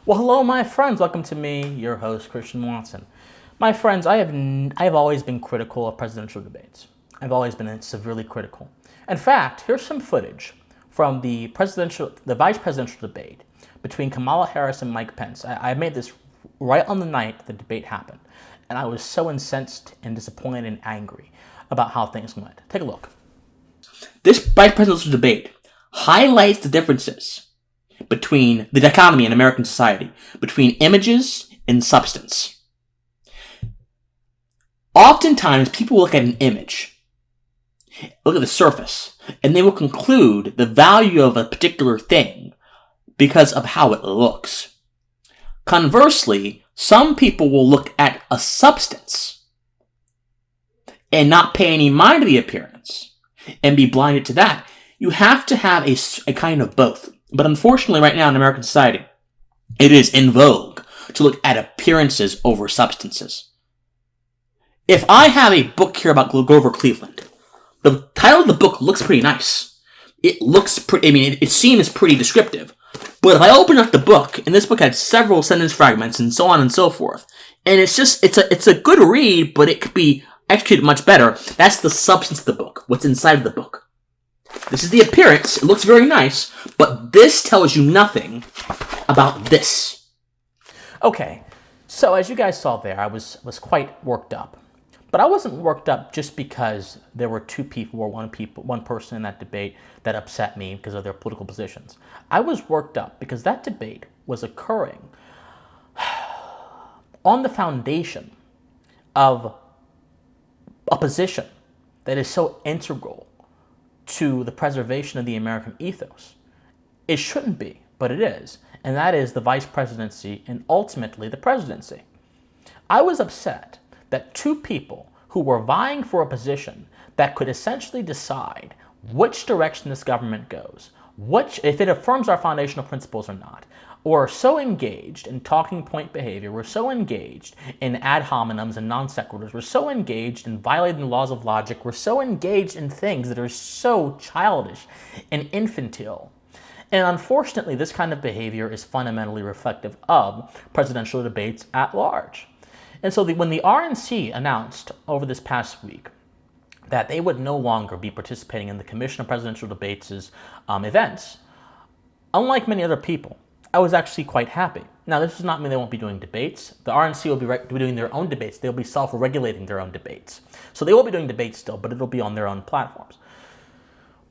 Well, hello, my friends. Welcome to me, your host, Christian Watson. My friends, I have always been critical of presidential debates. I've always been severely critical. In fact, here's some footage from the vice presidential debate between Kamala Harris and Mike Pence. I made this right on the night the debate happened, and I was so incensed and disappointed and angry about how things went. Take a look. This vice presidential debate highlights the differences between the dichotomy in American society, between images and substance. Oftentimes, people look at an image, look at the surface, and they will conclude the value of a particular thing because of how it looks. Conversely, some people will look at a substance and not pay any mind to the appearance and be blinded to that. You have to have a kind of both. But unfortunately, right now in American society, it is in vogue to look at appearances over substances. If I have a book here about Grover Cleveland, the title of the book looks pretty nice. It looks pretty, it seems pretty descriptive. But if I open up the book, and this book had several sentence fragments and so on and so forth, and it's a good read, but it could be executed much better. That's the substance of the book, what's inside of the book. This is the appearance. It looks very nice, but this tells you nothing about this. Okay, so as you guys saw there, I was quite worked up. But I wasn't worked up just because there were two people or one person in that debate that upset me because of their political positions. I was worked up because that debate was occurring on the foundation of a position that is so integral to the preservation of the American ethos. It shouldn't be, but it is, and that is the vice presidency and ultimately the presidency. I was upset that two people who were vying for a position that could essentially decide which direction this government goes, if it affirms our foundational principles or not, were so engaged in talking point behavior, were so engaged in ad hominems and non sequiturs, were so engaged in violating the laws of logic, were so engaged in things that are so childish and infantile. And unfortunately, this kind of behavior is fundamentally reflective of presidential debates at large. And so when the RNC announced over this past week that they would no longer be participating in the Commission on Presidential Debates' events, unlike many other people, I was actually quite happy. Now, this does not mean they won't be doing debates. The RNC will be doing their own debates. They'll be self-regulating their own debates. So they will be doing debates still, but it'll be on their own platforms.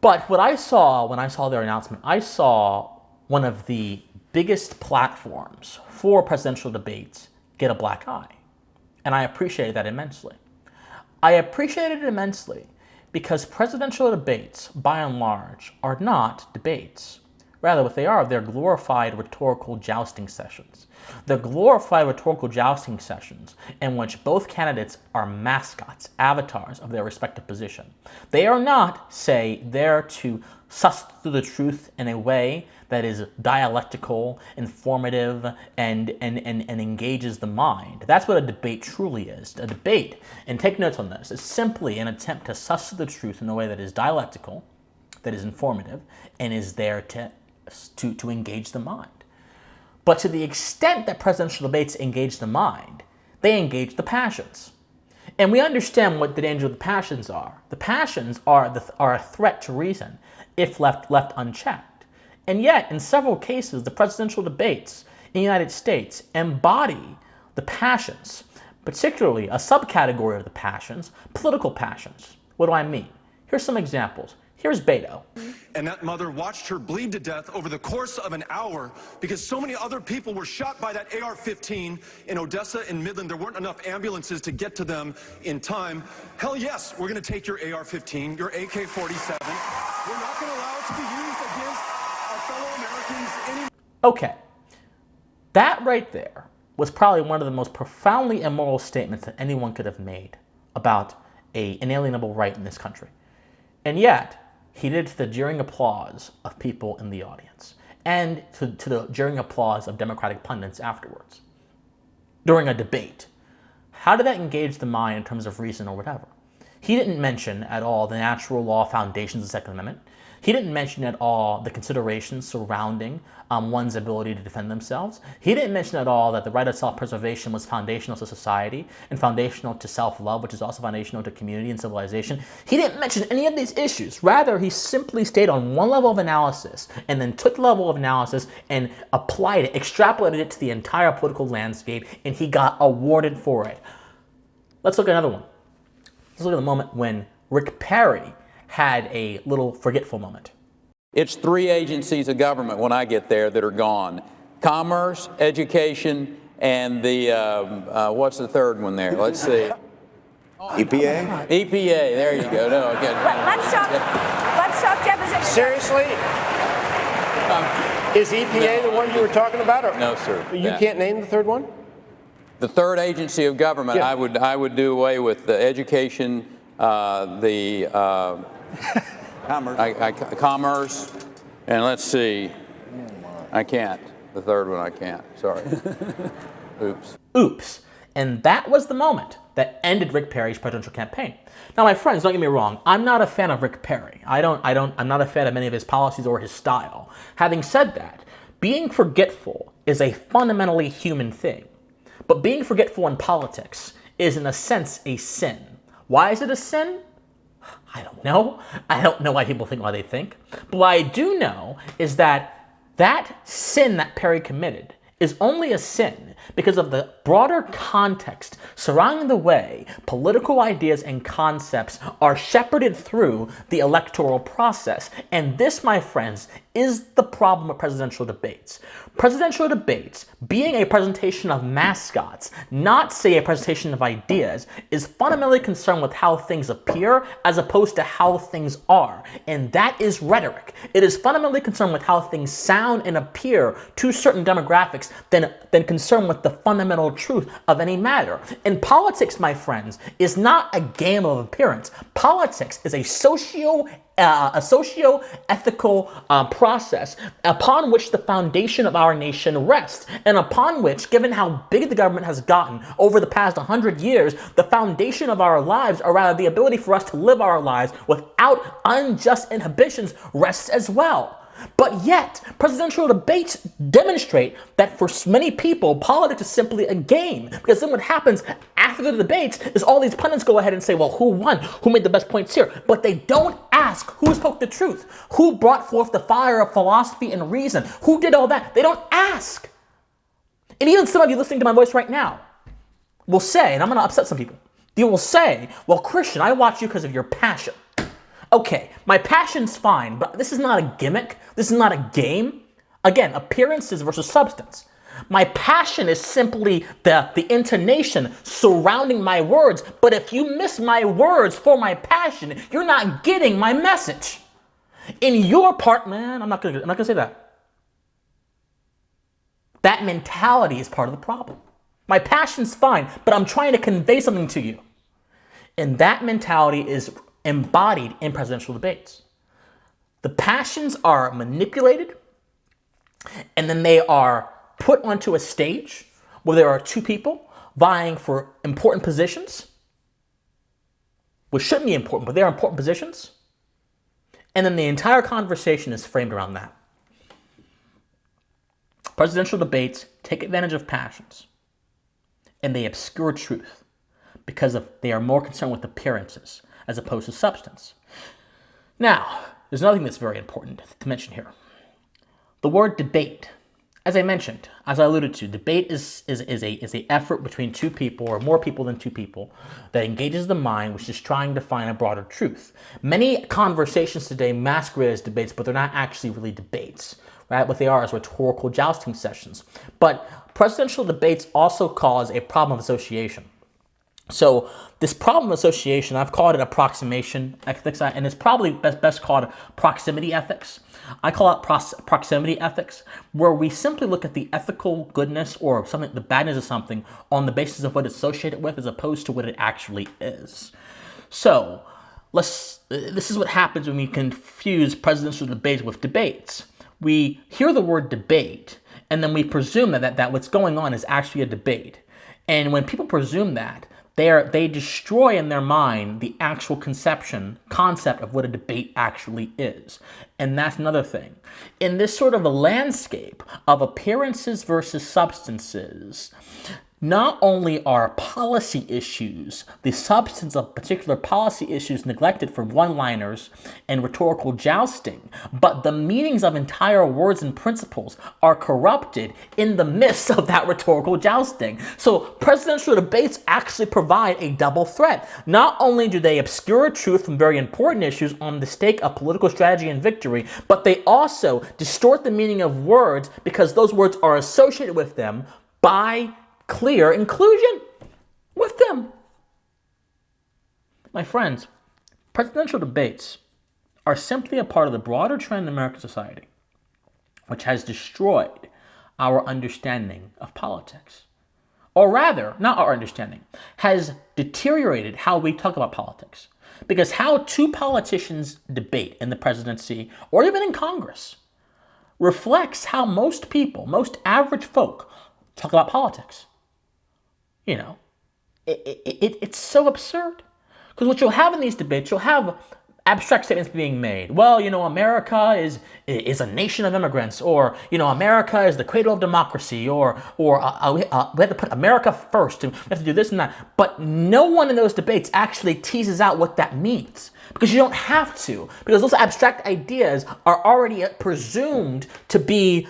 But what I saw when I saw their announcement, I saw one of the biggest platforms for presidential debates get a black eye. And I appreciated that immensely. I appreciated it immensely because presidential debates, by and large, are not debates. Rather, what they are, they're glorified rhetorical jousting sessions. They're glorified rhetorical jousting sessions in which both candidates are mascots, avatars of their respective position. They are not, say, there to suss through the truth in a way that is dialectical, informative, and engages the mind. That's what a debate truly is. A debate, and take notes on this, is simply an attempt to suss through the truth in a way that is dialectical, that is informative, and is there to engage the mind. But to the extent that presidential debates engage the mind, they engage the passions. And we understand what the danger of the passions are. The passions are a threat to reason if left unchecked. And yet, in several cases, the presidential debates in the United States embody the passions, particularly a subcategory of the passions, political passions. What do I mean? Here's some examples. Here's Beto. And that mother watched her bleed to death over the course of an hour because so many other people were shot by that AR-15 in Odessa and Midland. There weren't enough ambulances to get to them in time. Hell yes, we're going to take your AR-15, your AK-47. We're not going to allow it to be used against our fellow Americans anymore. Okay, that right there was probably one of the most profoundly immoral statements that anyone could have made about an inalienable right in this country. And yet, he did it to the jeering applause of people in the audience and to the jeering applause of Democratic pundits afterwards during a debate. How did that engage the mind in terms of reason or whatever? He didn't mention at all the natural law foundations of the Second Amendment. He didn't mention at all the considerations surrounding one's ability to defend themselves. He didn't mention at all that the right of self-preservation was foundational to society and foundational to self-love, which is also foundational to community and civilization. He didn't mention any of these issues. Rather, he simply stayed on one level of analysis and then took the level of analysis and applied it, extrapolated it to the entire political landscape, and he got awarded for it. Let's look at another one. Let's look at the moment when Rick Perry had a little forgetful moment. It's 3 agencies of government when I get there that are gone. Commerce, education, and the, what's the third one there? Let's see. EPA? EPA, there you go. No, okay. Let's talk deposition. Seriously? Is EPA the one you were talking about? Or No, sir. You can't name the third one? The third agency of government, Yeah. I would do away with the education, commerce, and let's see. I can't. The third one I can't. Sorry. Oops. Oops. And that was the moment that ended Rick Perry's presidential campaign. Now, my friends, don't get me wrong. I'm not a fan of Rick Perry. I'm not a fan of many of his policies or his style. Having said that, being forgetful is a fundamentally human thing. But being forgetful in politics is, in a sense, a sin. Why is it a sin? I don't know. I don't know why people think why they think. But what I do know is that sin that Perry committed is only a sin because of the broader context surrounding the way political ideas and concepts are shepherded through the electoral process. And this, my friends, is the problem with presidential debates. Presidential debates, being a presentation of mascots, not, say, a presentation of ideas, is fundamentally concerned with how things appear as opposed to how things are. And that is rhetoric. It is fundamentally concerned with how things sound and appear to certain demographics than concerned with the fundamental truth of any matter. And politics, my friends, is not a game of appearance. Politics is a socio-ethical process upon which the foundation of our nation rests, and upon which, given how big the government has gotten over the past 100 years, the foundation of our lives, or rather the ability for us to live our lives without unjust inhibitions, rests as well. But yet, presidential debates demonstrate that for many people, politics is simply a game. Because then what happens after the debates is all these pundits go ahead and say, well, who won? Who made the best points here? But they don't ask who spoke the truth, who brought forth the fire of philosophy and reason, who did all that. They don't ask. And even some of you listening to my voice right now will say, and I'm going to upset some people, you will say, well, Christian, I watch you because of your passion. Okay, my passion's fine, but this is not a gimmick. This is not a game. Again, appearances versus substance. My passion is simply the intonation surrounding my words. But if you miss my words for my passion, you're not getting my message. In your part, man, I'm not gonna say that. That mentality is part of the problem. My passion's fine, but I'm trying to convey something to you. And that mentality is embodied in presidential debates. The passions are manipulated, and then they are put onto a stage where there are two people vying for important positions, which shouldn't be important, but they are important positions. And then the entire conversation is framed around that. Presidential debates take advantage of passions, and they obscure truth because they are more concerned with appearances as opposed to substance. Now, there's another thing that's very important to mention here. The word debate, as I mentioned, as I alluded to, debate is a effort between two people or more people than two people that engages the mind, which is trying to find a broader truth. Many conversations today masquerade as debates, but they're not actually really debates, right? What they are is rhetorical jousting sessions. But presidential debates also cause a problem of association. So this problem of association, I've called it approximation ethics, and it's probably best called proximity ethics. I call it proximity ethics, where we simply look at the ethical goodness or something, the badness of something on the basis of what it's associated with as opposed to what it actually is. So this is what happens when we confuse presidential debates with debates. We hear the word debate, and then we presume that what's going on is actually a debate. And when people presume that, They destroy in their mind the actual concept of what a debate actually is. And that's another thing. In this sort of a landscape of appearances versus substances, not only are policy issues, the substance of particular policy issues neglected for one-liners and rhetorical jousting, but the meanings of entire words and principles are corrupted in the midst of that rhetorical jousting. So presidential debates actually provide a double threat. Not only do they obscure truth from very important issues on the stake of political strategy and victory, but they also distort the meaning of words because those words are associated with them by clear inclusion with them. My friends, presidential debates are simply a part of the broader trend in American society, which has destroyed our understanding of politics. Or rather, not our understanding, has deteriorated how we talk about politics. Because how two politicians debate in the presidency, or even in Congress, reflects how most people, most average folk, talk about politics. You know, it's so absurd. Because what you'll have in these debates, you'll have abstract statements being made. Well, America is a nation of immigrants, or, America is the cradle of democracy, or we have to put America first, and we have to do this and that. But no one in those debates actually teases out what that means. Because you don't have to. Because those abstract ideas are already presumed to be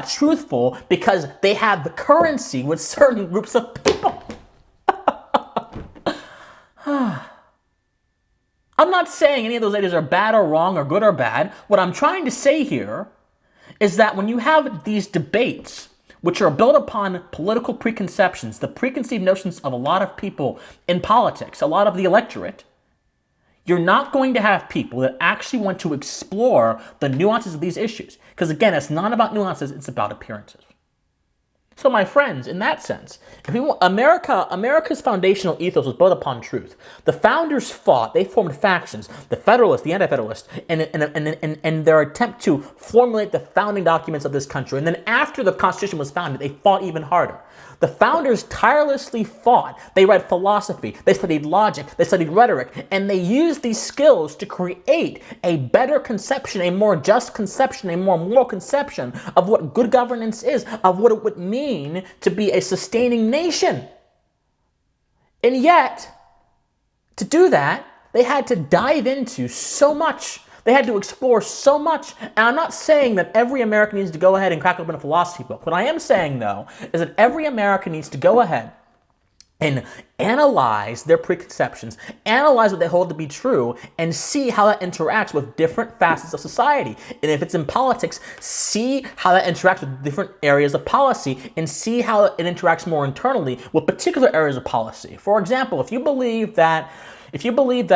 truthful because they have the currency with certain groups of people. I'm not saying any of those ideas are bad or wrong or good or bad. What I'm trying to say here is that when you have these debates, which are built upon political preconceptions, the preconceived notions of a lot of people in politics, a lot of the electorate, you're not going to have people that actually want to explore the nuances of these issues. Because again, it's not about nuances, it's about appearances. So my friends, in that sense, if we want America's foundational ethos was built upon truth. The founders fought, they formed factions, the Federalists, the Anti-Federalists, and their attempt to formulate the founding documents of this country. And then after the Constitution was founded, they fought even harder. The founders tirelessly fought. They read philosophy, they studied logic, they studied rhetoric, and they used these skills to create a better conception, a more just conception, a more moral conception of what good governance is, of what it would mean to be a sustaining nation. And yet, to do that, they had to dive into so much. They had to explore so much. And I'm not saying that every American needs to go ahead and crack open a philosophy book. What I am saying, though, is that every American needs to go ahead and analyze their preconceptions, analyze what they hold to be true, and see how that interacts with different facets of society. And if it's in politics, see how that interacts with different areas of policy, and see how it interacts more internally with particular areas of policy. For example, if you believe that we need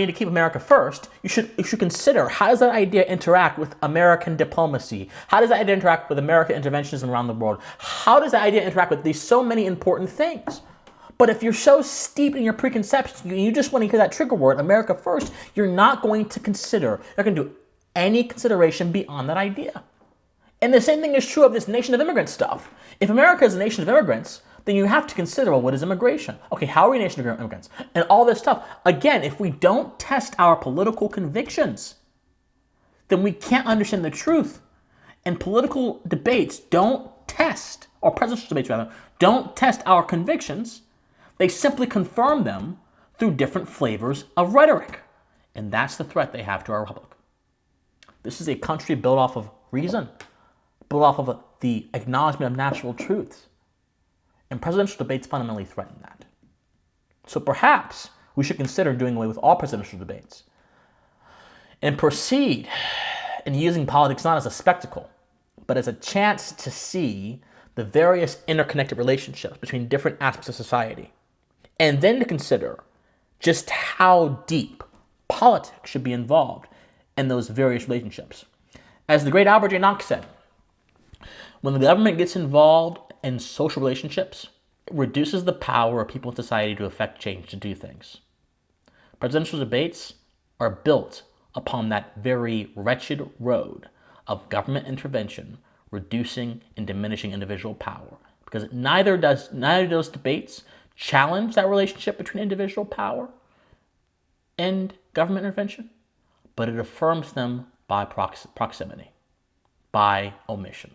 to keep America first, you should consider, how does that idea interact with American diplomacy? How does that idea interact with American interventionism around the world? How does that idea interact with these so many important things? But if you're so steeped in your preconceptions, you just want to hear that trigger word, America first, you're not going to do any consideration beyond that idea. And the same thing is true of this nation of immigrants stuff. If America is a nation of immigrants, then you have to consider, well, what is immigration? Okay, how are we a nation of immigrants? And all this stuff. Again, if we don't test our political convictions, then we can't understand the truth. And political debates don't test, or presidential debates rather, don't test our convictions. They simply confirm them through different flavors of rhetoric. And that's the threat they have to our republic. This is a country built off of reason, built off of the acknowledgement of natural truths. And presidential debates fundamentally threaten that. So perhaps we should consider doing away with all presidential debates and proceed in using politics not as a spectacle, but as a chance to see the various interconnected relationships between different aspects of society. And then to consider just how deep politics should be involved in those various relationships. As the great Albert J. Knox said, when the government gets involved in social relationships, it reduces the power of people in society to affect change, to do things. Presidential debates are built upon that very wretched road of government intervention, reducing and diminishing individual power. Because neither of those debates challenge that relationship between individual power and government intervention, but it affirms them by proximity, by omission.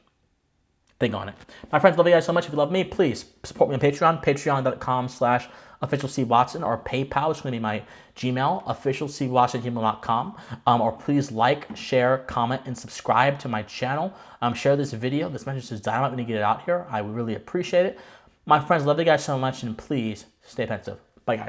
Think on it. My friends, love you guys so much. If you love me, please support me on Patreon, patreon.com/officialcwatson, or PayPal, which is going to be my Gmail, officialcwatson@gmail.com. Or please like, share, comment, and subscribe to my channel. Share this video. This message is dynamite when you get it out here. I would really appreciate it. My friends, love you guys so much, and please stay pensive. Bye, guys.